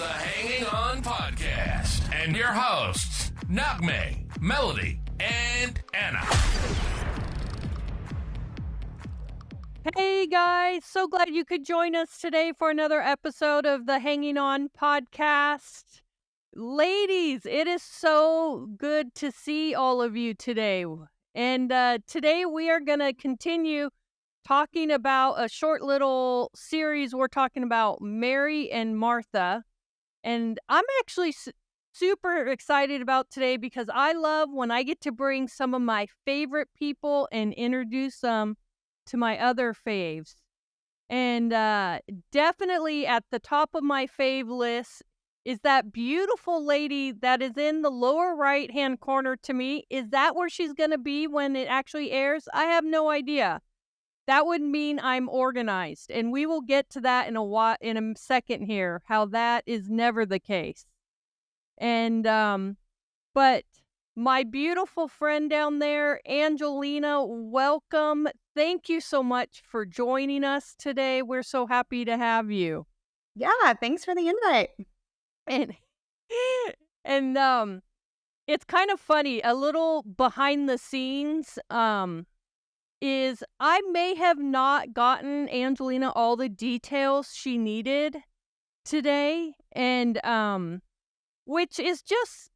the Hanging On Podcast. And your hosts, Nagme, Melody, and Anna. Hey guys, so glad you could join us today for another episode of the Hanging On Podcast. Ladies, it is so good to see all of you today. And today we are going to continue talking about a short little series. We're talking about Mary and Martha. And I'm actually super excited about today because I love when I get to bring some of my favorite people and introduce them to my other faves. And definitely at the top of my fave list is that beautiful lady that is in the lower right-hand corner to me. Is that where she's going to be when it actually airs? I have no idea. That would mean I'm organized. And we will get to that in a second here, how that is never the case. And, but my beautiful friend down there, Angelina, welcome. Thank you so much for joining us today. We're so happy to have you. Yeah, thanks for the invite. And it's kind of funny, a little behind the scenes, is I may have not gotten Angelina all the details she needed today, and which is just,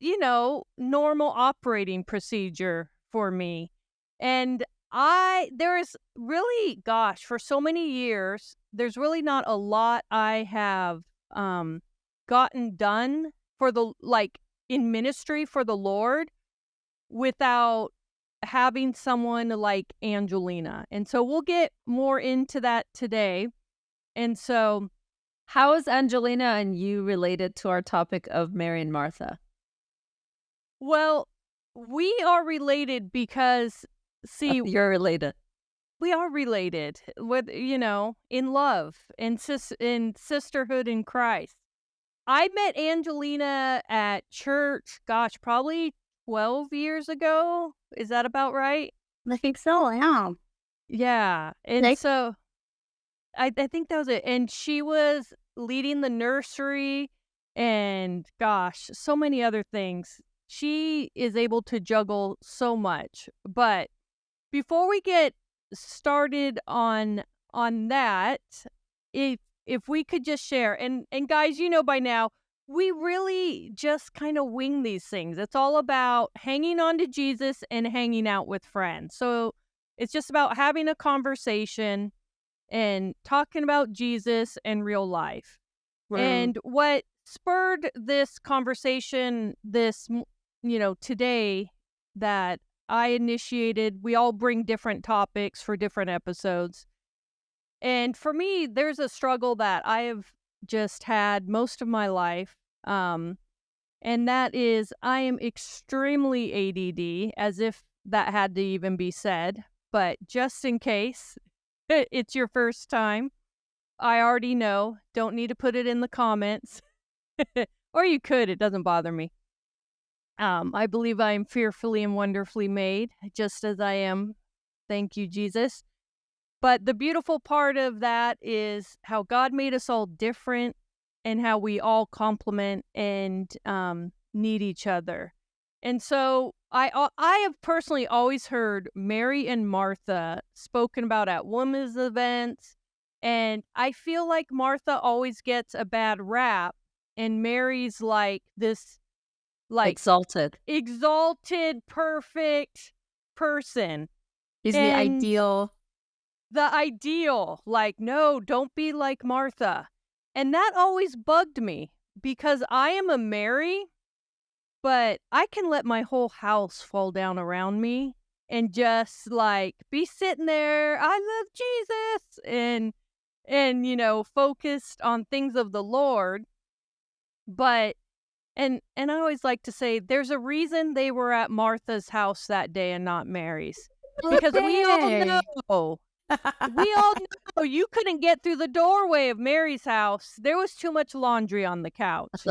normal operating procedure for me. And there's really, for so many years, there's really not a lot I have gotten done in ministry for the Lord without having someone like Angelina. And so we'll get more into that today. And so how is Angelina and you related to our topic of Mary and Martha? Well, we are related because, you're related. We are related with, in love and in sisterhood in Christ. I met Angelina at church, probably 12 years ago. Is that about right? I think so, yeah. Yeah. And so I think that was it. And she was leading the nursery and so many other things. She is able to juggle so much. But before we get started on that, if we could just share, and guys, by now, we really just kind of wing these things. It's all about hanging on to Jesus and hanging out with friends. So it's just about having a conversation and talking about Jesus and real life. Right. And what spurred this conversation today that I initiated, we all bring different topics for different episodes. And for me, there's a struggle that I have just had most of my life. And that is I am extremely ADD, as if that had to even be said. But just in case it's your first time, I already know. Don't need to put it in the comments. Or you could. It doesn't bother me. I believe I am fearfully and wonderfully made, just as I am. Thank you, Jesus. But the beautiful part of that is how God made us all different and how we all complement and need each other. And so I have personally always heard Mary and Martha spoken about at women's events. And I feel like Martha always gets a bad rap and Mary's like this exalted, perfect person. He's the ideal. No, don't be like Martha. And that always bugged me because I am a Mary, but I can let my whole house fall down around me and just be sitting there. I love Jesus and focused on things of the Lord. But and I always like to say there's a reason they were at Martha's house that day and not Mary's. Because we all know you couldn't get through the doorway of Mary's house. There was too much laundry on the couch.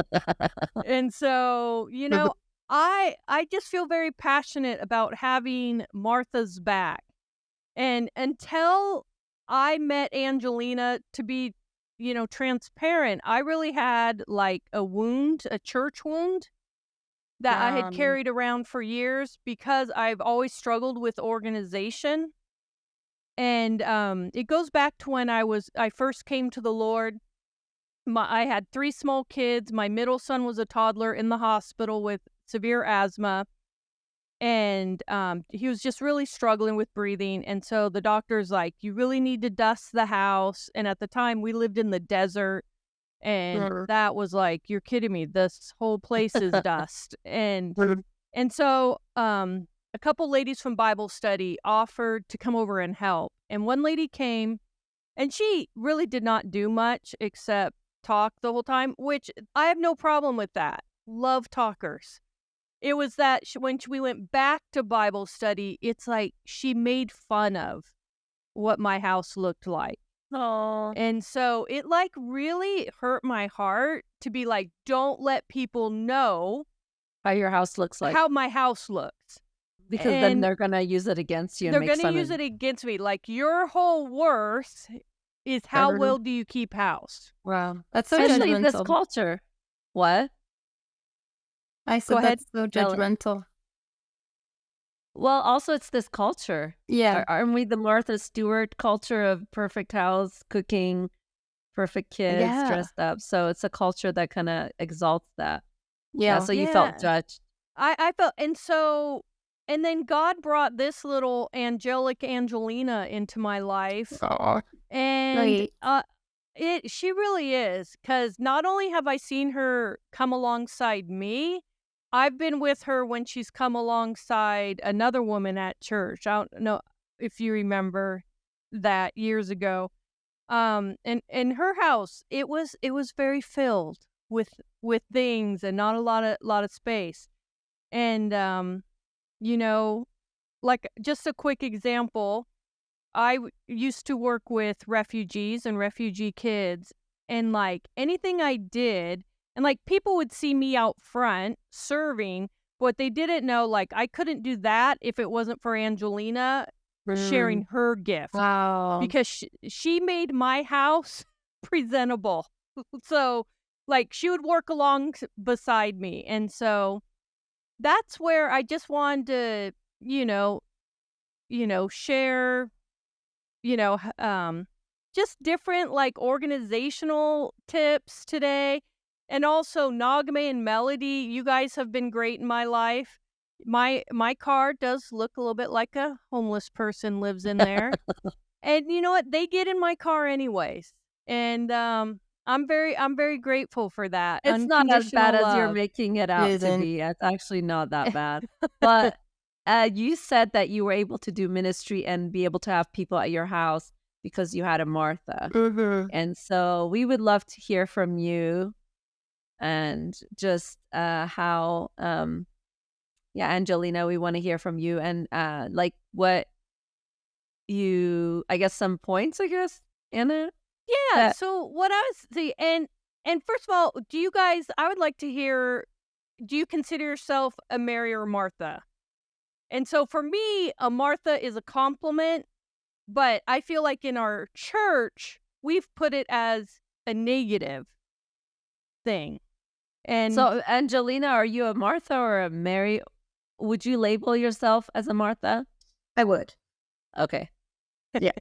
And so, I just feel very passionate about having Martha's back. And until I met Angelina, to be transparent, I really had like a wound, a church wound that I had carried around for years because I've always struggled with organization. And it goes back to when I first came to the Lord. I had 3 small kids. My middle son was a toddler in the hospital with severe asthma. And he was just really struggling with breathing. And so the doctor's like, you really need to dust the house. And at the time, we lived in the desert. And that was like, you're kidding me. This whole place is dust. And so a couple ladies from Bible study offered to come over and help. And one lady came, and she really did not do much except talk the whole time, which I have no problem with that. Love talkers. It was that when we went back to Bible study, it's like she made fun of what my house looked like. Oh. And so it like really hurt my heart to be like, don't let people know How your house looks like. how my house looks. Because then And they're going to use it against you and they're make going to fun use of it against me. Like, your whole worth is how well do you keep house? Wow. That's so Especially this judgmental. culture. What? I Go said ahead. that's so judgmental. Well, also it's this culture. Yeah. Aren't we the Martha Stewart culture of perfect house, cooking, perfect kids, Yeah. dressed up? So it's a culture that kind of exalts that. Yeah. So you felt judged. I felt, and then God brought this little angelic Angelina into my life. Aw. And Right. she really is, because not only have I seen her come alongside me, I've been with her when she's come alongside another woman at church. I don't know if you remember that years ago. And her house, it was very filled with things and not a lot of space. And like, just a quick example, I used to work with refugees and refugee kids, and like anything I did, and like people would see me out front serving, but they didn't know, like, I couldn't do that if it wasn't for Angelina sharing her gift, Wow. because she made my house presentable. So like she would work beside me, and so that's where I just wanted to, share, just different like organizational tips today. And also Nagme and Melody, you guys have been great in my life. My car does look a little bit like a homeless person lives in there. And you know what? They get in my car anyways. And I'm very grateful for that. It's not as bad Unconditional as you're love. making it out to Isn't. be. It's actually not that bad. But you said that you were able to do ministry and be able to have people at your house because you had a Martha. And so we would love to hear from you and just how, Angelina, we want to hear from you and like what I guess some points, Anna? Yeah. So what I was saying, and first of all, I would like to hear, do you consider yourself a Mary or Martha? And so for me, a Martha is a compliment, but I feel like in our church, we've put it as a negative thing. And So, Angelina, are you a Martha or a Mary? Would you label yourself as a Martha? I would. Okay. Yeah.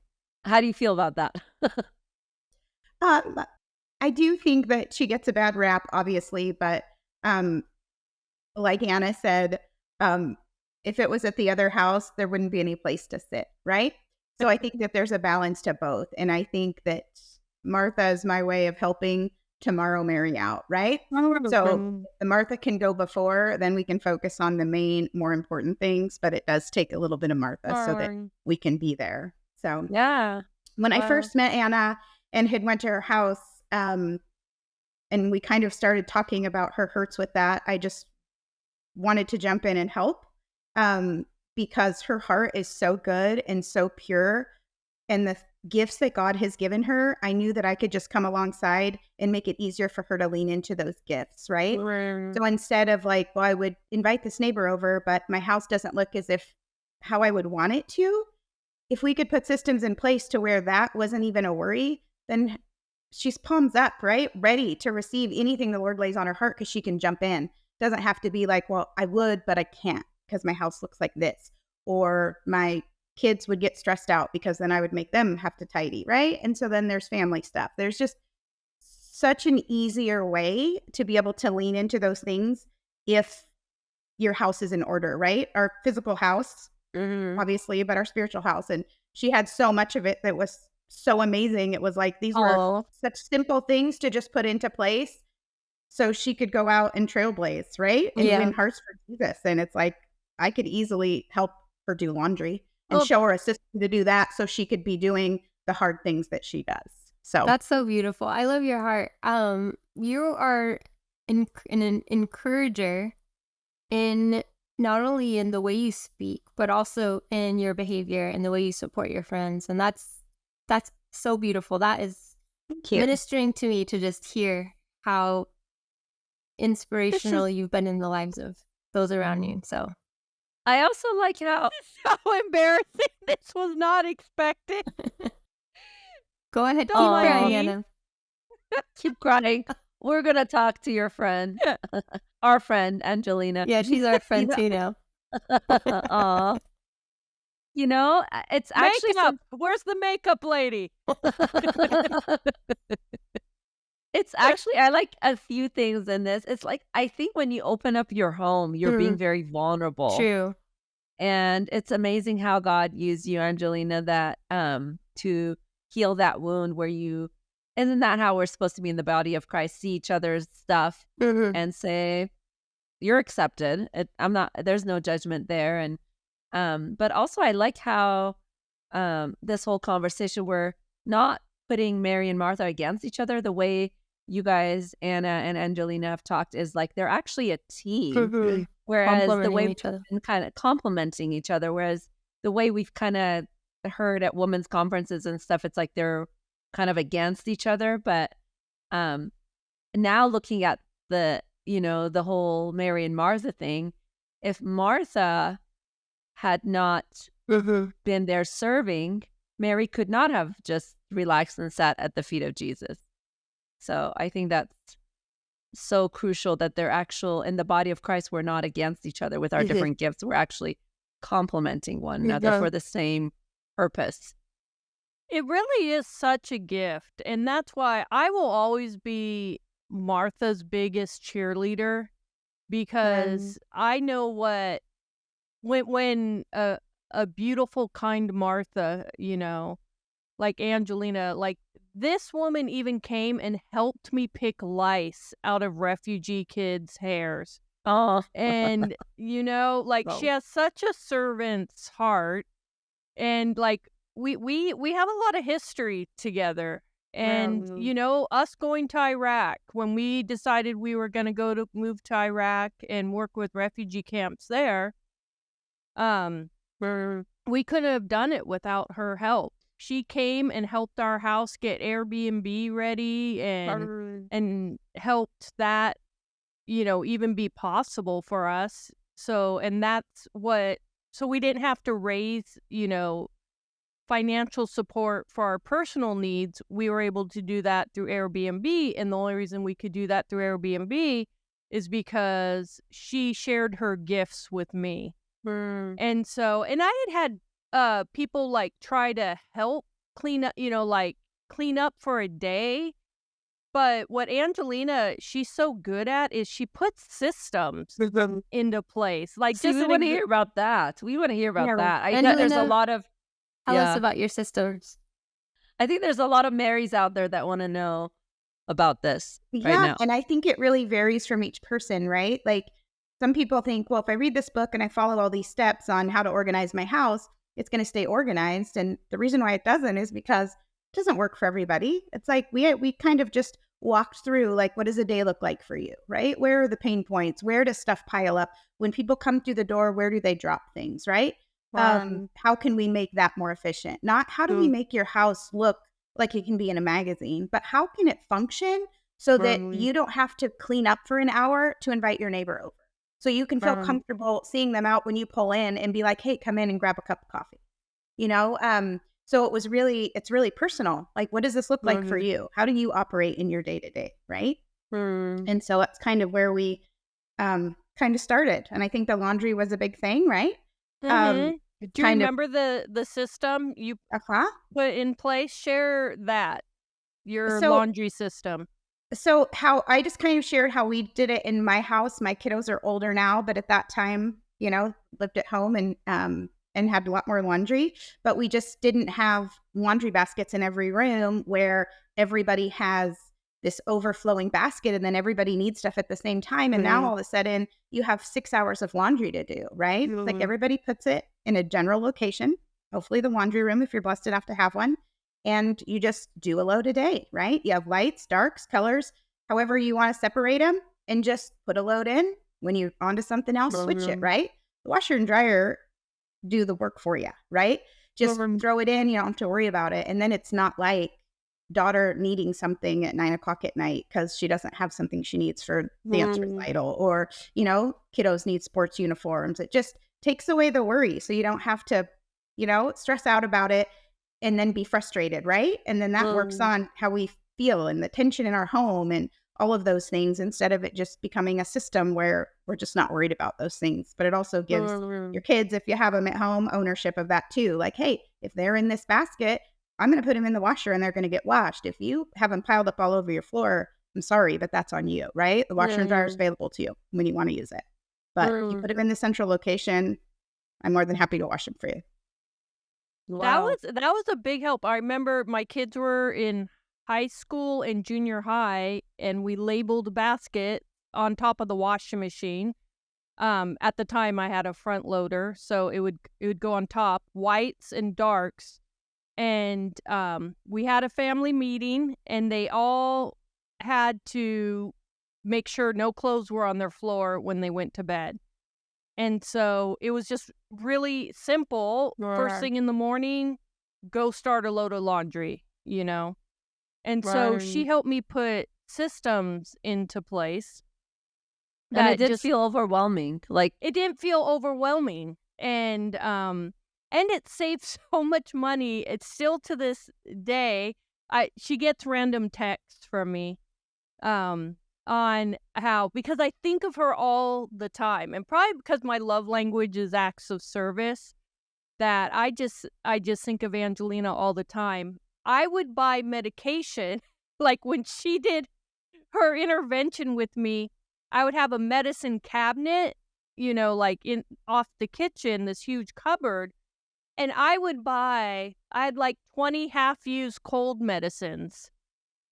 How do you feel about that? I do think that she gets a bad rap, obviously, but like Anna said, if it was at the other house, there wouldn't be any place to sit, right? So I think that there's a balance to both. And I think that Martha is my way of helping tomorrow Mary out, right? So the Martha can go before, then we can focus on the main, more important things, but it does take a little bit of Martha so that we can be there. So Yeah. when I Wow. first met Anna and had went to her house, and we kind of started talking about her hurts with that, I just wanted to jump in and help, because her heart is so good and so pure, and the gifts that God has given her, I knew that I could just come alongside and make it easier for her to lean into those gifts, right? So instead of like, well, I would invite this neighbor over, but my house doesn't look as if how I would want it to, if we could put systems in place to where that wasn't even a worry, then she's palms up, right? Ready to receive anything the Lord lays on her heart because she can jump in. Doesn't have to be like, well, I would, but I can't because my house looks like this. Or my kids would get stressed out because then I would make them have to tidy, right? And so then there's family stuff. There's just such an easier way to be able to lean into those things if your house is in order, right? Our physical house, obviously, but our spiritual house. And she had so much of it that was so amazing. It was like these were such simple things to just put into place so she could go out and trailblaze, right? And win hearts for Jesus. And it's like, I could easily help her do laundry and show her a system to do that so she could be doing the hard things that she does. So that's so beautiful. I love your heart. You are an encourager in not only in the way you speak, but also in your behavior and the way you support your friends. And that's so beautiful. That is ministering to me to just hear how inspirational you've been in the lives of those around you. So I also like how so embarrassing. This was not expected. Go ahead, keep crying, Anna. Keep crying. We're gonna talk to your friend, our friend Angelina. Yeah, she's our friend too now. Aw. You know, it's actually Where's the makeup lady? It's actually, I like a few things in this. It's like, I think when you open up your home, you're being very vulnerable. True. And it's amazing how God used you, Angelina, that to heal that wound where isn't that how we're supposed to be in the body of Christ, see each other's stuff and say, you're accepted. There's no judgment there. And but also I like how this whole conversation, we're not putting Mary and Martha against each other. The way you guys, Anna and Angelina, have talked is like they're actually a team. Whereas the way we've been kind of complimenting each other, whereas the way we've kind of heard at women's conferences and stuff, it's like they're kind of against each other. But now looking at the whole Mary and Martha thing, if Martha had not been there serving, Mary could not have just relaxed and sat at the feet of Jesus. So I think that's so crucial that they're in the body of Christ, we're not against each other with our different gifts. We're actually complementing one another for the same purpose. It really is such a gift. And that's why I will always be Martha's biggest cheerleader, because I know when a beautiful, kind Martha, like Angelina, like this woman even came and helped me pick lice out of refugee kids' hairs. Oh. And, she has such a servant's heart. And like, we have a lot of history together. And, us going to Iraq, when we decided we were going to move to Iraq and work with refugee camps there, we couldn't have done it without her help. She came and helped our house get Airbnb ready and helped that, even be possible for us. So we didn't have to raise, financial support for our personal needs. We were able to do that through Airbnb. And the only reason we could do that through Airbnb is because she shared her gifts with me. And I had people like try to help clean up, clean up for a day. But what Angelina, she's so good at is she puts systems into place. Like, we want to hear about that. We want to hear about that. I bet there's a lot of... Tell us about your sisters. I think there's a lot of Marys out there that want to know about this right now. And I think it really varies from each person, right? Like, some people think, well, if I read this book and I follow all these steps on how to organize my house, it's going to stay organized. And the reason why it doesn't is because it doesn't work for everybody. It's like we kind of just walked through, like, what does a day look like for you, right? Where are the pain points? Where does stuff pile up? When people come through the door, where do they drop things, right? How can we make that more efficient? Not how do we make your house look like it can be in a magazine, but how can it function so that you don't have to clean up for an hour to invite your neighbor over? So you can feel comfortable seeing them out when you pull in and be like, hey, come in and grab a cup of coffee. So it's really personal. Like, what does this look like for you? How do you operate in your day to day? Right. And so that's kind of where we kind of started. And I think the laundry was a big thing, right? Do you kind of- remember the system you Uh-huh. put in place? Share that, your So- laundry system. So how I just kind of shared how we did it in my house. My kiddos are older now, but at that time, lived at home and had a lot more laundry, but we just didn't have laundry baskets in every room where everybody has this overflowing basket and then everybody needs stuff at the same time. And now all of a sudden you have 6 hours of laundry to do, right? Like everybody puts it in a general location, hopefully the laundry room if you're blessed enough to have one. And you just do a load a day, right? You have lights, darks, colors, however you want to separate them, and just put a load in. When you're onto something else, switch it, right? The washer and dryer do the work for you, right? Just throw it in. You don't have to worry about it. And then it's not like daughter needing something at 9 o'clock at night because she doesn't have something she needs for dance recital, or, kiddos need sports uniforms. It just takes away the worry. So you don't have to, stress out about it and then be frustrated, right? And then that works on how we feel and the tension in our home and all of those things, instead of it just becoming a system where we're just not worried about those things. But it also gives your kids, if you have them at home, ownership of that too. Like, hey, if they're in this basket, I'm going to put them in the washer and they're going to get washed. If you have them piled up all over your floor, I'm sorry, but that's on you, right? The washer and dryer is available to you when you want to use it. But if you put them in the central location, I'm more than happy to wash them for you. Wow. That was a big help. I remember my kids were in high school and junior high, and we labeled basket on top of the washing machine. At the time, I had a front loader, so it would go on top, whites and darks. And we had a family meeting, and they all had to make sure no clothes were on their floor when they went to bed. And so it was just really simple. First thing in the morning, go start a load of laundry, And so she helped me put systems into place. And it didn't feel overwhelming. Like, it didn't feel overwhelming. And it saved so much money. It's still to this day. She gets random texts from me. On how, because I think of her all the time, and probably because my love language is acts of service, that I just think of Angelina all the time. I would buy medication, like when she did her intervention with me, I would have a medicine cabinet, like off the kitchen, this huge cupboard, and I had like 20 half-used cold medicines.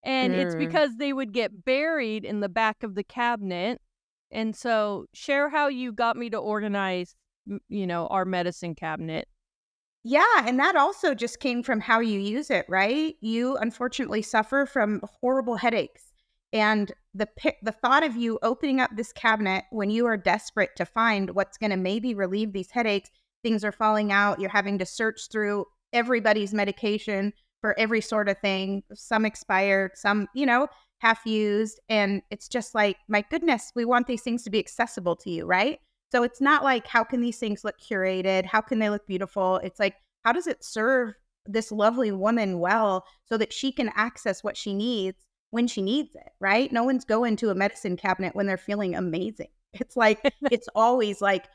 And it's because they would get buried in the back of the cabinet. And so share how you got me to organize, our medicine cabinet. Yeah. And that also just came from how you use it, right? You unfortunately suffer from horrible headaches. And the thought of you opening up this cabinet when you are desperate to find what's going to maybe relieve these headaches, things are falling out, you're having to search through everybody's medication for every sort of thing, some expired, some, half used. And it's just like, my goodness, we want these things to be accessible to you, right? So it's not like, how can these things look curated? How can they look beautiful? It's like, how does it serve this lovely woman well so that she can access what she needs when she needs it, right? No one's going to a medicine cabinet when they're feeling amazing. It's like, it's always like,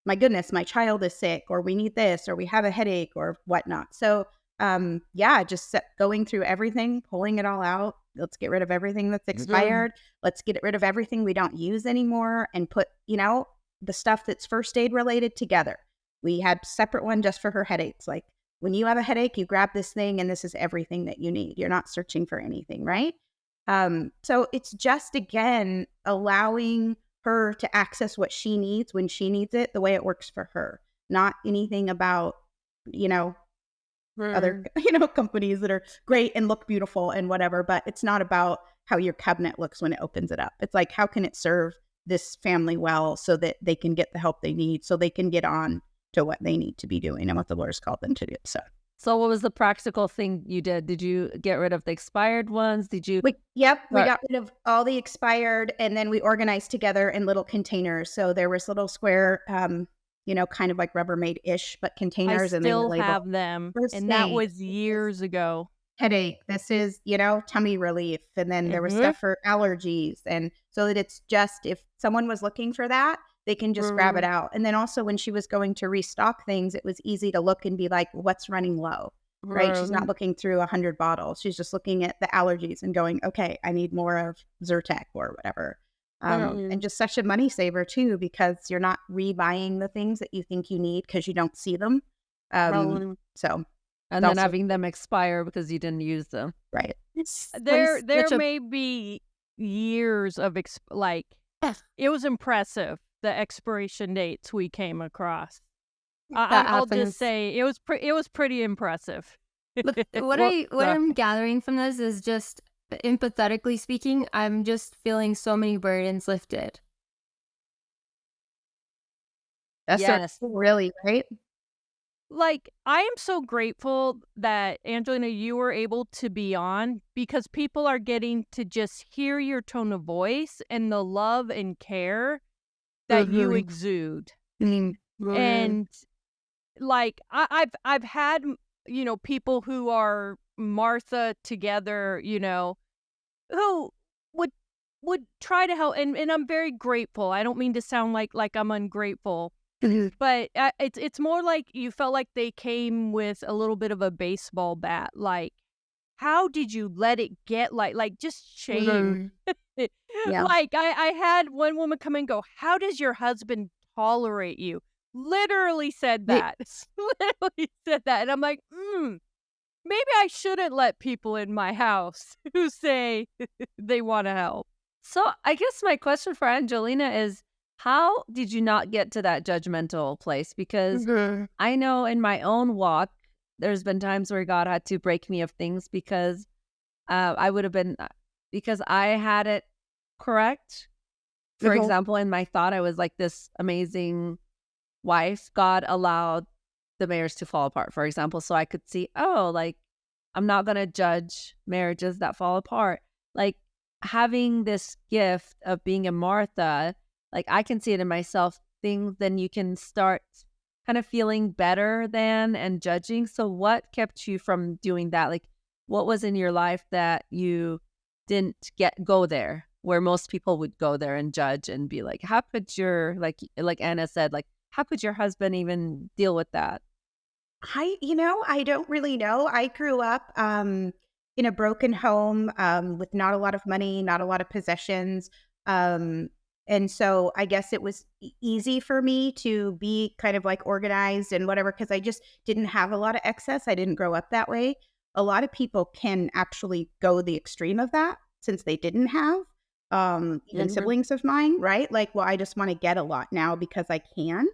my goodness, my child is sick, or we need this, or we have a headache, or whatnot. So just going through everything, pulling it all out. Let's get rid of everything that's expired. Let's get rid of everything we don't use anymore and put, the stuff that's first aid related together. We had separate one just for her headaches. Like, when you have a headache, you grab this thing and this is everything that you need. You're not searching for anything, right? So it's just, again, allowing her to access what she needs when she needs it, the way it works for her. Not anything about, other companies that are great and look beautiful and whatever, but it's not about how your cabinet looks when it opens it up. It's like, how can it serve this family well so that they can get the help they need, so they can get on to what they need to be doing and what the Lord's called them to do. So what was the practical thing you did? Did you get rid of the expired ones? Did you? We got rid of all the expired, and then we organized together in little containers. So there was little square kind of like Rubbermaid-ish, but I containers, and they would still label have them, first and that aid, was years ago. headache, this is, tummy relief. And then there was Mhm. stuff for allergies. And so that it's just, if someone was looking for that, they can just grab it out. And then also when she was going to restock things, it was easy to look and be like, what's running low, right? She's not looking through 100 bottles. She's just looking at the allergies and going, okay, I need more of Zyrtec or whatever. And just such a money saver too, because you're not rebuying the things that you think you need because you don't see them. So And then also- having them expire because you didn't use them. right. There may be years of it was impressive, the expiration dates we came across. I'll just happens. say it was pretty impressive. Look, what Well, I'm gathering from this is just empathetically speaking, I'm just feeling so many burdens lifted. That's Yes. really right. Like, I am so grateful that, Angelina, you were able to be on, because people are getting to just hear your tone of voice and the love and care that you exude. And like, I've had, people who are Martha together, who would try to help, and I'm very grateful. I don't mean to sound like I'm ungrateful. But it's more like you felt like they came with a little bit of a baseball bat. Like, how did you let it get like just shame? Yeah. Like, I had one woman come and go, how does your husband tolerate you? Literally said that. Literally said that. And I'm like, maybe I shouldn't let people in my house who say they want to help. So I guess my question for Angelina is, how did you not get to that judgmental place? Because I know in my own walk, there's been times where God had to break me of things because because I had it correct. For example, in my thought, I was like this amazing wife. God allowed the marriage to fall apart, for example, so I could see, like, I'm not going to judge marriages that fall apart. Like, having this gift of being a Martha, like, I can see it in myself, things, then you can start kind of feeling better than and judging. So what kept you from doing that? Like, what was in your life that you didn't go there, where most people would go there and judge and be like, how could your, like Anna said, like, how could your husband even deal with that? I don't really know. I grew up in a broken home with not a lot of money, not a lot of possessions. And so I guess it was easy for me to be kind of like organized and whatever, because I just didn't have a lot of excess. I didn't grow up that way. A lot of people can actually go the extreme of that since they didn't have, even siblings of mine, right? Like, well, I just want to get a lot now because I can.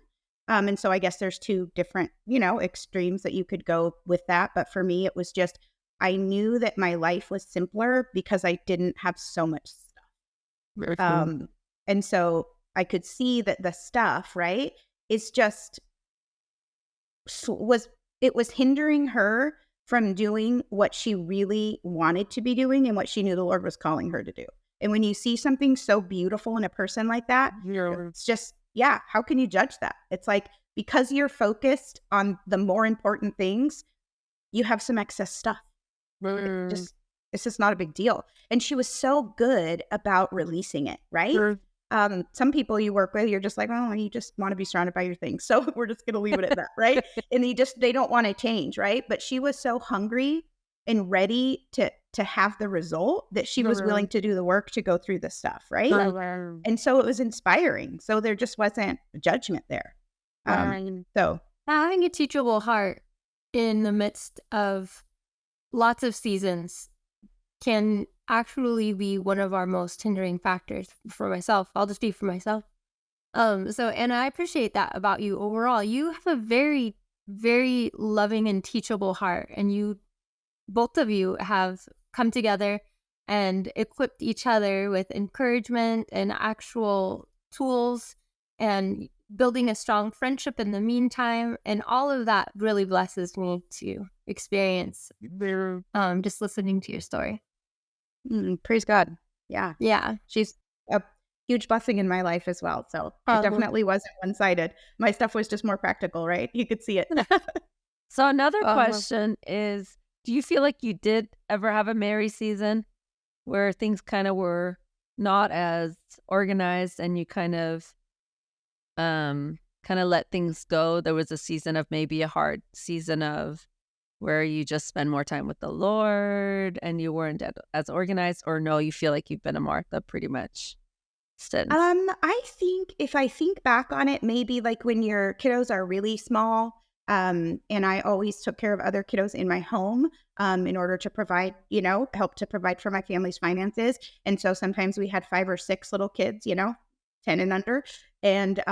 And so I guess there's two different, extremes that you could go with that. But for me, it was just, I knew that my life was simpler because I didn't have so much stuff. And so I could see that the stuff, right, is just, it was hindering her from doing what she really wanted to be doing and what she knew the Lord was calling her to do. And when you see something so beautiful in a person like that, it's just, how can you judge that? It's like, because you're focused on the more important things, you have some excess stuff. It's just not a big deal. And she was so good about releasing it, right? Some people you work with, you're just like, oh, you just want to be surrounded by your things. So we're just going to leave it at that, right? And they don't want to change, right? But she was so hungry and ready to have the result that she was willing to do the work to go through the stuff, right? And so it was inspiring. So there just wasn't judgment there. So having a teachable heart in the midst of lots of seasons can actually be one of our most hindering factors for myself. I'll just speak for myself. And I appreciate that about you overall. You have a very, very loving and teachable heart, and both of you have come together and equipped each other with encouragement and actual tools and building a strong friendship in the meantime. And all of that really blesses me to experience just listening to your story. praise God. Yeah. Yeah. She's huge blessing in my life as well. So it definitely wasn't one-sided. My stuff was just more practical, right? You could see it. So another question is, do you feel like you did ever have a Mary season where things kind of were not as organized and you kind of let things go? There was a season of maybe a hard season of where you just spend more time with the Lord and you weren't as organized, or no, you feel like you've been a Martha pretty much since? I think if I think back on it, maybe like when your kiddos are really small, and I always took care of other kiddos in my home, in order to provide, help to provide for my family's finances. And so sometimes we had 5 or 6 little kids, 10 and under. And,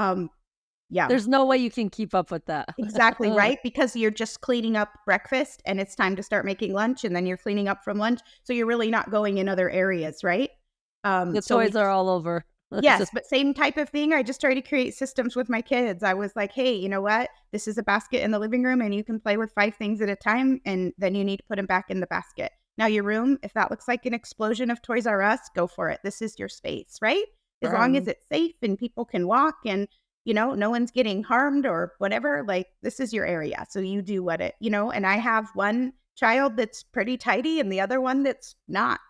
yeah. There's no way you can keep up with that. Exactly, right? Because you're just cleaning up breakfast and it's time to start making lunch, and then you're cleaning up from lunch. So you're really not going in other areas, right? The toys are all over. Yes, but same type of thing. I just try to create systems with my kids. I was like, hey, you know what? This is a basket in the living room and you can play with 5 things at a time, and then you need to put them back in the basket. Now your room, if that looks like an explosion of Toys R Us, go for it. This is your space, right? As long as it's safe and people can walk and, no one's getting harmed or whatever, like this is your area. So you do and I have one child that's pretty tidy and the other one that's not.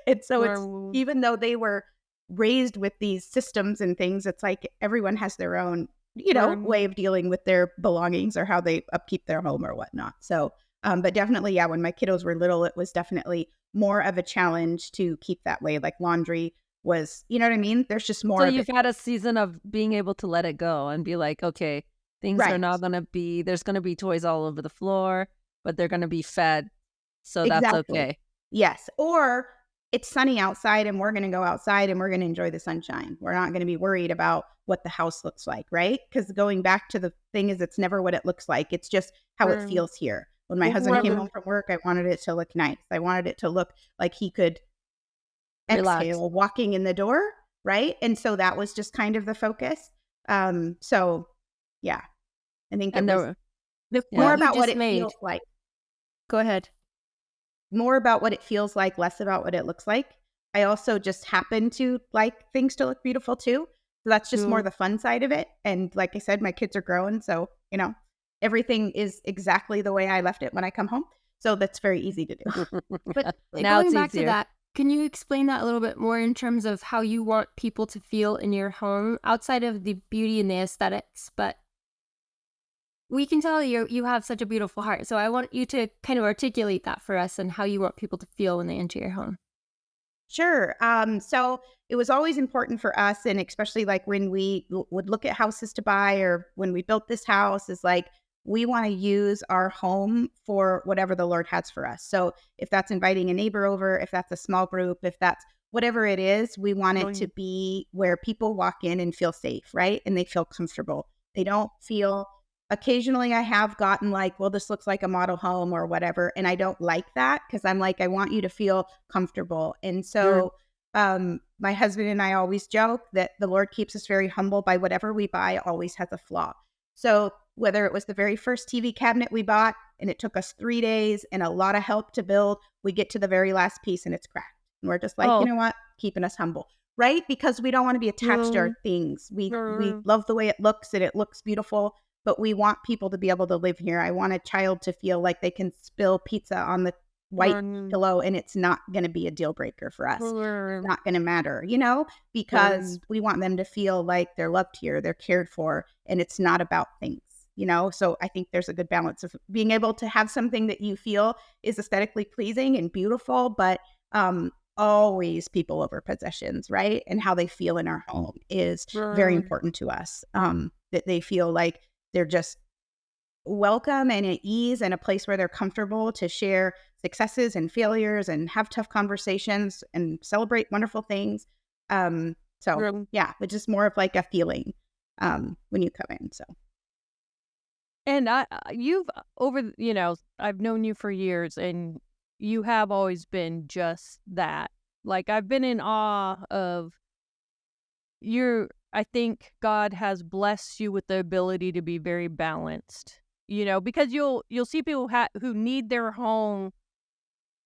And so it's, even though they were raised with these systems and things, it's like everyone has their own, way of dealing with their belongings or how they upkeep their home or whatnot. So, but definitely, yeah, when my kiddos were little, it was definitely more of a challenge to keep that way. Like laundry was, you know what I mean? There's just more. So you've had a season of being able to let it go and be like, okay, things are not going to be, there's going to be toys all over the floor, but they're going to be fed. So that's okay. Yes. Or it's sunny outside and we're going to go outside and we're going to enjoy the sunshine. We're not going to be worried about what the house looks like, right? Because going back to the thing is, it's never what it looks like. It's just how it feels here. When my husband came home from work, I wanted it to look nice. I wanted it to look like he could exhale walking in the door, right? And so that was just kind of the focus. So yeah, I think it was more about what it feels like. Go ahead. More about what it feels like, less about what it looks like. I also just happen to like things to look beautiful too. So that's just more the fun side of it. And like I said, my kids are growing. So, everything is exactly the way I left it when I come home. So that's very easy to do. But now going back to that, can you explain that a little bit more in terms of how you want people to feel in your home outside of the beauty and the aesthetics? But we can tell you have such a beautiful heart. So I want you to kind of articulate that for us and how you want people to feel when they enter your home. Sure. So it was always important for us, and especially like when we would look at houses to buy or when we built this house, is like, we want to use our home for whatever the Lord has for us. So if that's inviting a neighbor over, if that's a small group, if that's whatever it is, we want it to be where people walk in and feel safe, right? And they feel comfortable. They don't feel, occasionally I have gotten like, well, this looks like a model home or whatever. And I don't like that, because I'm like, I want you to feel comfortable. And so my husband and I always joke that the Lord keeps us very humble by whatever we buy always has a flaw. So whether it was the very first TV cabinet we bought and it took us 3 days and a lot of help to build, we get to the very last piece and it's cracked. And we're just like, you know what? Keeping us humble, right? Because we don't want to be attached to our things. We love the way it looks and it looks beautiful, but we want people to be able to live here. I want a child to feel like they can spill pizza on the white pillow and it's not going to be a deal breaker for us. It's not going to matter, because we want them to feel like they're loved here, they're cared for, and it's not about things. So I think there's a good balance of being able to have something that you feel is aesthetically pleasing and beautiful, but always people over possessions, right? And how they feel in our home is very important to us. That they feel like they're just welcome and at ease and a place where they're comfortable to share successes and failures and have tough conversations and celebrate wonderful things. Yeah, it's just more of like a feeling when you come in. So. And I've known you for years, and you have always been just that. Like, I've been in awe of I think God has blessed you with the ability to be very balanced, because you'll see people who need their home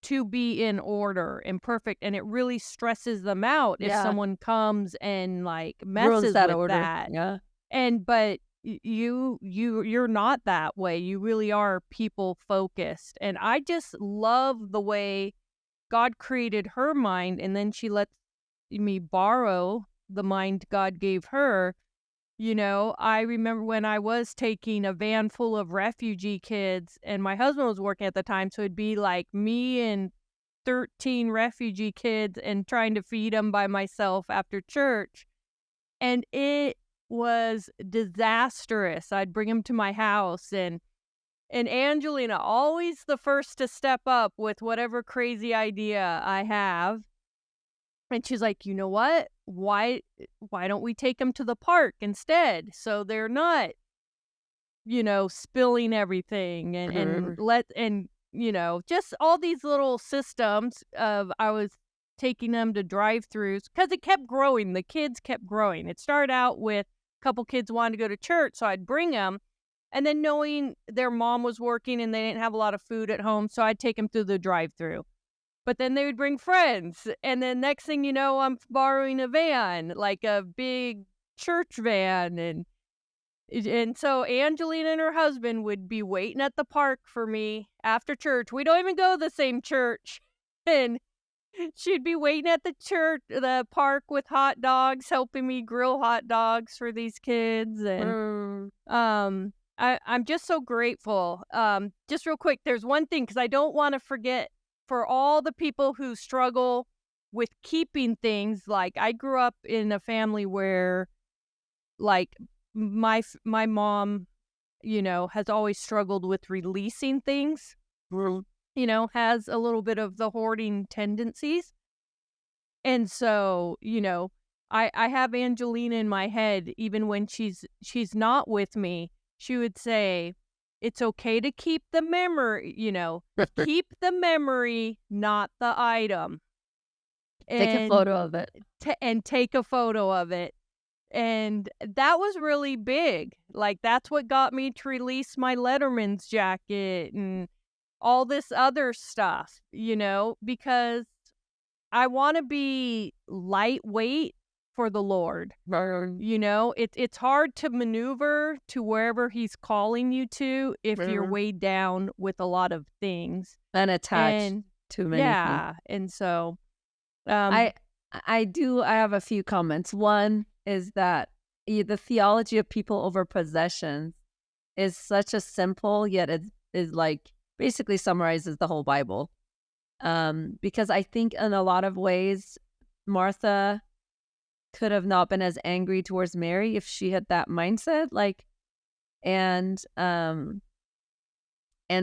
to be in order and perfect, and it really stresses them out if Yeah. someone comes and like Ruins messes that with order. that. Yeah. But you're not that way. You really are people focused, and I just love the way God created her mind, and then she lets me borrow the mind God gave her. You know, I remember when I was taking a van full of refugee kids, and my husband was working at the time, so it'd be like me and 13 refugee kids and trying to feed them by myself after church. And it was disastrous. I'd bring them to my house, and Angelina, always the first to step up with whatever crazy idea I have. And she's like, you know what? Why don't we take them to the park instead? So they're not, spilling everything and just all these little systems of I was taking them to drive-throughs because it kept growing. The kids kept growing. It started out with a couple kids wanted to go to church, so I'd bring them. And then knowing their mom was working and they didn't have a lot of food at home, so I'd take them through the drive-through. But then they would bring friends. And then next thing you know, I'm borrowing a van, like a big church van. And so Angelina and her husband would be waiting at the park for me after church. We don't even go to the same church. And she'd be waiting at the park with hot dogs, helping me grill hot dogs for these kids. And I'm just so grateful. Just real quick, there's one thing, because I don't want to forget, for all the people who struggle with keeping things. Like, I grew up in a family where, like, my mom, has always struggled with releasing things. Has a little bit of the hoarding tendencies. And so, I have Angelina in my head, even when she's not with me. She would say, it's okay to keep the memory, keep the memory, not the item. Take a photo of it. Take a photo of it. And that was really big. Like, that's what got me to release my Letterman's jacket and all this other stuff, because I want to be lightweight for the Lord. It's hard to maneuver to wherever he's calling you to if you're weighed down with a lot of things and attached to many things. And so I have a few comments. One is that the theology of people over possessions is such a simple, yet it is like basically summarizes the whole Bible. Because I think in a lot of ways, Martha could have not been as angry towards Mary if she had that mindset. And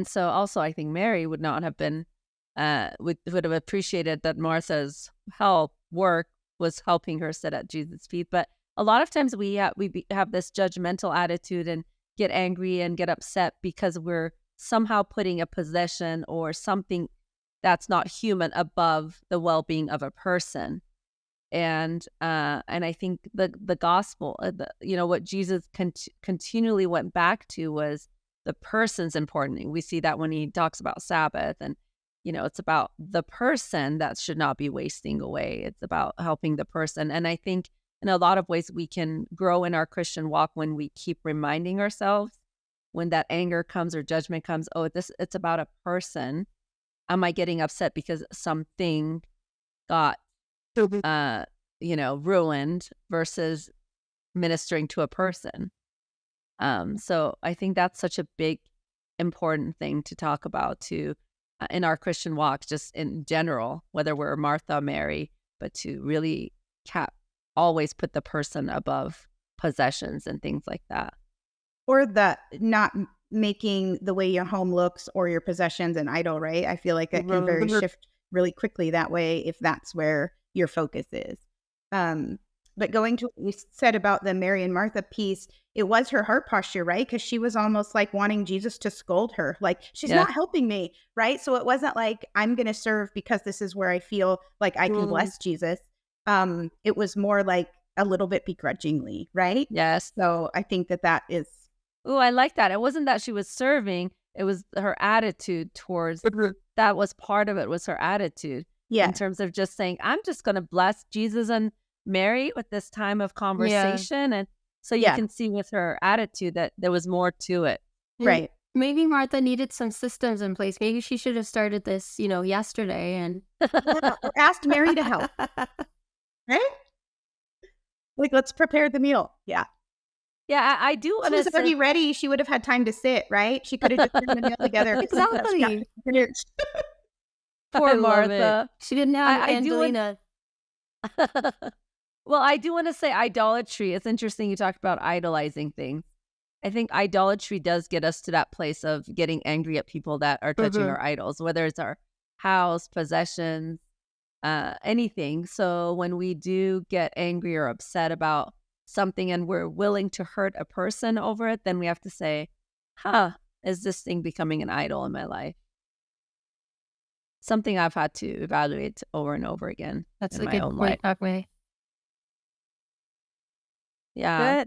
so also I think Mary would not have been, would have appreciated that Martha's work was helping her sit at Jesus' feet. But a lot of times we have this judgmental attitude and get angry and get upset because we're somehow putting a possession or something that's not human above the well-being of a person. And I think the gospel, what Jesus continually went back to was the person's important. We see that when he talks about Sabbath, and it's about the person that should not be wasting away. It's about helping the person. And I think in a lot of ways we can grow in our Christian walk when we keep reminding ourselves when that anger comes or judgment comes. It's about a person. Am I getting upset because something got ruined versus ministering to a person? So I think that's such a big, important thing to talk about in our Christian walk, just in general, whether we're Martha, Mary, but to really always put the person above possessions and things like that. Or the not making the way your home looks or your possessions an idol, right? I feel like it can shift really quickly that way if that's where your focus is. But going to what you said about the Mary and Martha piece, it was her heart posture, right? Because she was almost like wanting Jesus to scold her. Like, she's not helping me, right? So it wasn't like, I'm going to serve because this is where I feel like I can bless Jesus. It was more like a little bit begrudgingly, right? Yes. So I think that is... Oh, I like that. It wasn't that she was serving. It was her attitude towards that was part of it, was her attitude. Yeah. In terms of just saying, I'm just going to bless Jesus and Mary with this time of conversation. And so you can see with her attitude that there was more to it. Right. Maybe Martha needed some systems in place. Maybe she should have started this, yesterday and Or asked Mary to help. Right? Like, let's prepare the meal. Yeah. Yeah, I do She want was to already ready. She would have had time to sit, right? She could have just put the meal together. Exactly. Poor I love Martha. She didn't have I do want- Angelina. Well, I do want to say idolatry. It's interesting you talked about idolizing things. I think idolatry does get us to that place of getting angry at people that are touching our idols, whether it's our house, possessions, anything. So when we do get angry or upset about something and we're willing to hurt a person over it, then we have to say, is this thing becoming an idol in my life? Something I've had to evaluate over and over again. That's in a my good own point, life. Akme. Yeah.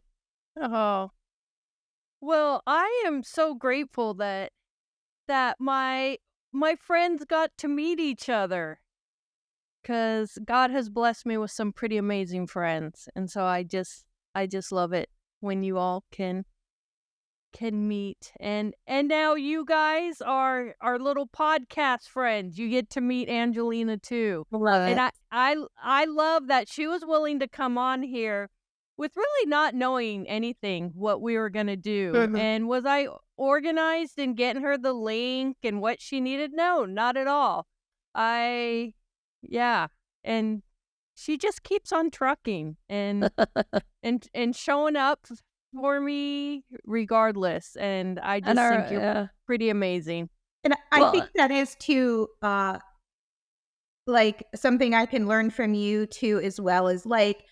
Oh. Well, I am so grateful that my friends got to meet each other, because God has blessed me with some pretty amazing friends, and so I just love it when you all can meet, and now you guys are our little podcast friends. You get to meet Angelina too. Love it. And I love that she was willing to come on here with really not knowing anything what we were going to do. And was I organized in getting her the link and what she needed? No, not at all. And she just keeps on trucking and showing up for me regardless. And I just think you're pretty amazing. And I think that is too, like, something I can learn from you too, as well, as like,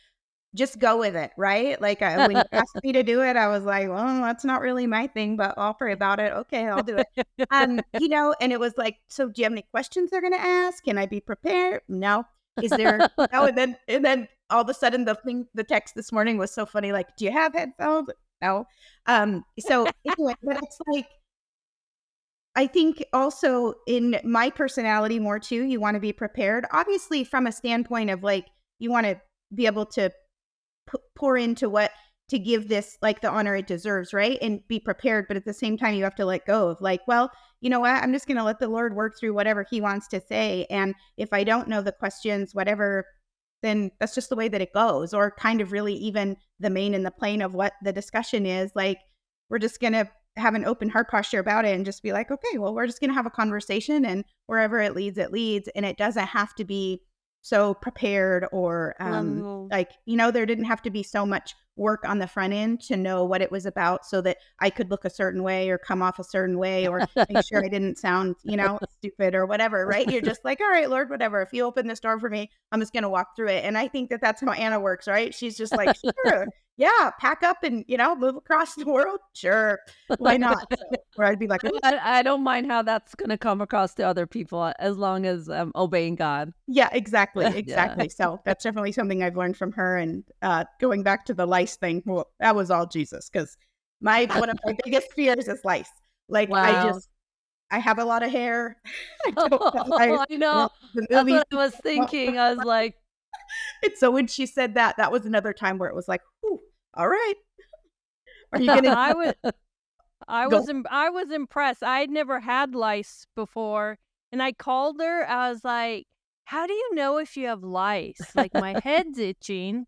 just go with it, right? Like, when you asked me to do it, I was like, well, that's not really my thing, but I'll pray about it. Okay, I'll do it. And it was like, so do you have any questions they're going to ask? Can I be prepared? No. Is there, no? And then all of a sudden the text this morning was so funny. Like, do you have headphones? No. So anyway, but it's like, I think also in my personality more too, you want to be prepared, obviously from a standpoint of like, you want to be able to pour into what, to give this like the honor it deserves, right? And be prepared. But at the same time, you have to let go of like, well, you know what? I'm just going to let the Lord work through whatever he wants to say. And if I don't know the questions, whatever, then that's just the way that it goes. Or kind of really even the main and the plain of what the discussion is. Like, we're just going to have an open heart posture about it and just be like, okay, well, we're just going to have a conversation, and wherever it leads, it leads. And it doesn't have to be so prepared or like, there didn't have to be so much work on the front end to know what it was about so that I could look a certain way or come off a certain way or make sure I didn't sound, stupid or whatever, right? You're just like, all right, Lord, whatever. If you open this door for me, I'm just going to walk through it. And I think that that's how Anna works, right? She's just like, sure, yeah, pack up and, move across the world. Sure. Why not? So, where I'd be like, I don't mind how that's going to come across to other people as long as obeying God. Yeah, exactly. Yeah. So that's definitely something I've learned from her. And going back to the lice thing, well, that was all Jesus, because one of my biggest fears is lice. Like, wow. I have a lot of hair. I know. That's what I was thinking. I was like, and so when she said that was another time where it was like, whew, all right. Are you gonna? I was impressed. I had never had lice before, and I called her. I was like, "How do you know if you have lice? Like, my head's itching."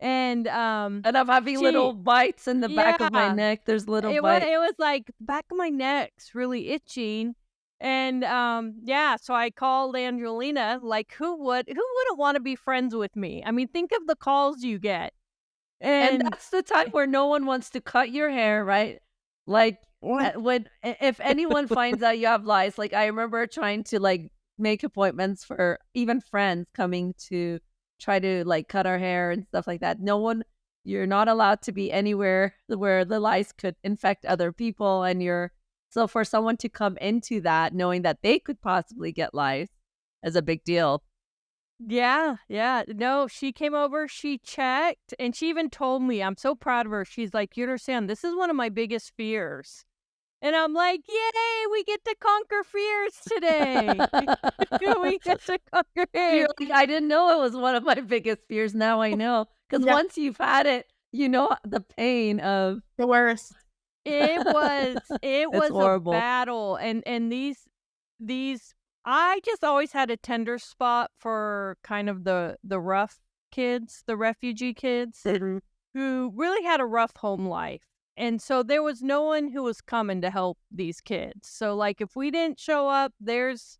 And I'm having little bites in the back of my neck. There's little bites. It was like back of my neck's really itching. And so I called Angelina. Like, who wouldn't want to be friends with me? I mean, think of the calls you get. And that's the time where no one wants to cut your hair, right? Like, if anyone finds out you have lice, like, I remember trying to like make appointments for even friends coming to try to like cut our hair and stuff like that. You're not allowed to be anywhere where the lice could infect other people. And so for someone to come into that, knowing that they could possibly get lice, is a big deal. Yeah. No, she came over, she checked, and she even told me, I'm so proud of her. She's like, you understand, this is one of my biggest fears. And I'm like, yay, we get to conquer fears today. We get to conquer You're it. like, I didn't know it was one of my biggest fears. Now I know. Because Yeah. once you've had it, you know the pain of The worst. It was a horrible. battle. And these I just always had a tender spot for kind of the rough kids, the refugee kids who really had a rough home life. And so there was no one who was coming to help these kids. So like if we didn't show up, there's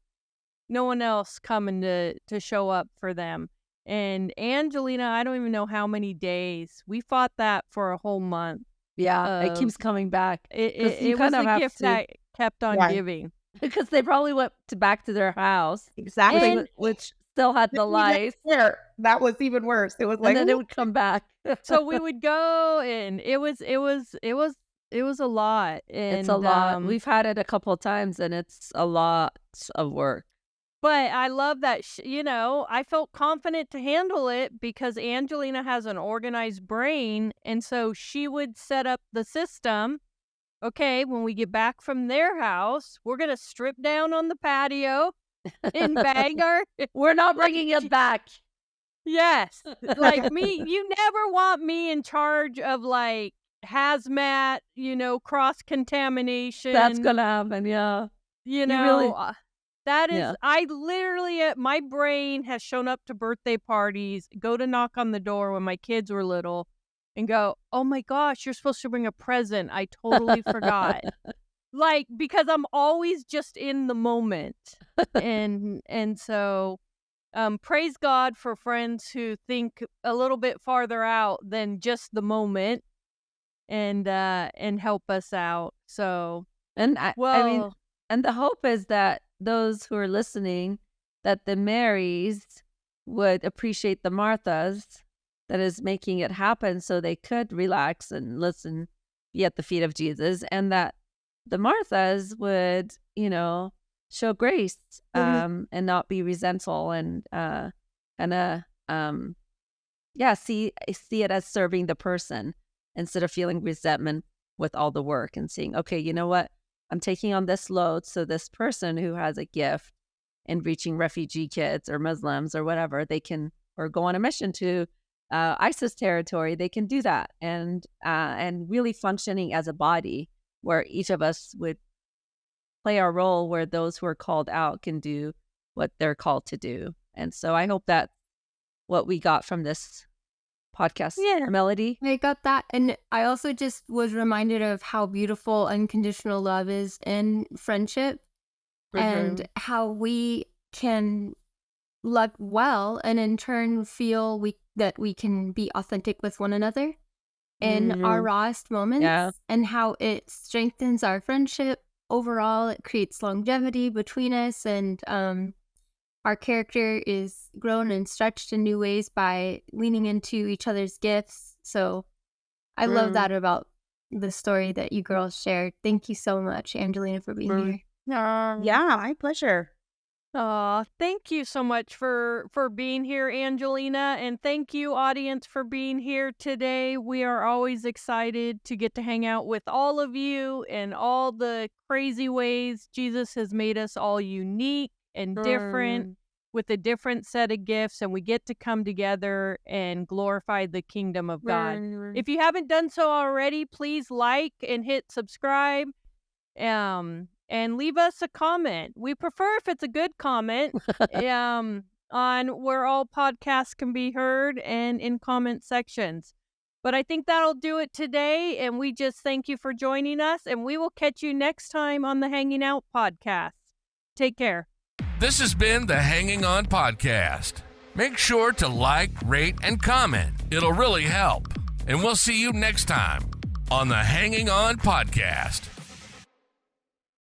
no one else coming to show up for them. And Angelina, I don't even know how many days. We fought that for a whole month. Yeah, it keeps coming back. It was a gift that kept on giving. Because they probably went back to their house. Exactly. Which still had the lights. That was even worse. It was like, And then it would come back. So we would go, and it was a lot. And, it's a lot. We've had it a couple of times, and it's a lot of work. But I love that, I felt confident to handle it because Angelina has an organized brain. And so she would set up the system. Okay, when we get back from their house, we're going to strip down on the patio and bag our... We're not bringing it back. Yes. Like me, you never want me in charge of like hazmat, cross-contamination. That's going to happen, yeah. That is, I literally, my brain has shown up to birthday parties, go to knock on the door when my kids were little and go, oh my gosh, you're supposed to bring a present. I totally forgot. Like, because I'm always just in the moment. And so, praise God for friends who think a little bit farther out than just the moment and help us out. So, and I mean, and the hope is that those who are listening, that the Marys would appreciate the Marthas that is making it happen so they could relax and listen, be at the feet of Jesus, and that the Marthas would, show grace and not be resentful and see it as serving the person instead of feeling resentment with all the work and seeing, okay, you know what? I'm taking on this load so this person who has a gift in reaching refugee kids or Muslims or whatever, they can, or go on a mission to ISIS territory, they can do that and really functioning as a body where each of us would play our role where those who are called out can do what they're called to do. And so I hope that's what we got from this podcast, Melody. I got that. And I also just was reminded of how beautiful unconditional love is in friendship and how we can love well and in turn feel that we can be authentic with one another in our rawest moments and how it strengthens our friendship. Overall, it creates longevity between us, and our character is grown and stretched in new ways by leaning into each other's gifts. So I love that about the story that you girls shared. Thank you so much, Angelina, for being here. Yeah, my pleasure. Thank you so much for being here, Angelina, and thank you, audience, for being here today. We are always excited to get to hang out with all of you and all the crazy ways Jesus has made us all unique and different with a different set of gifts, and we get to come together and glorify the kingdom of God. If you haven't done so already, please like and hit subscribe. And leave us a comment. We prefer if it's a good comment on where all podcasts can be heard and in comment sections. But I think that'll do it today, and we just thank you for joining us, and we will catch you next time on the Hanging Out podcast. Take care. This has been the Hanging On Podcast. Make sure to like, rate, and comment. It'll really help. And we'll see you next time on the Hanging On Podcast.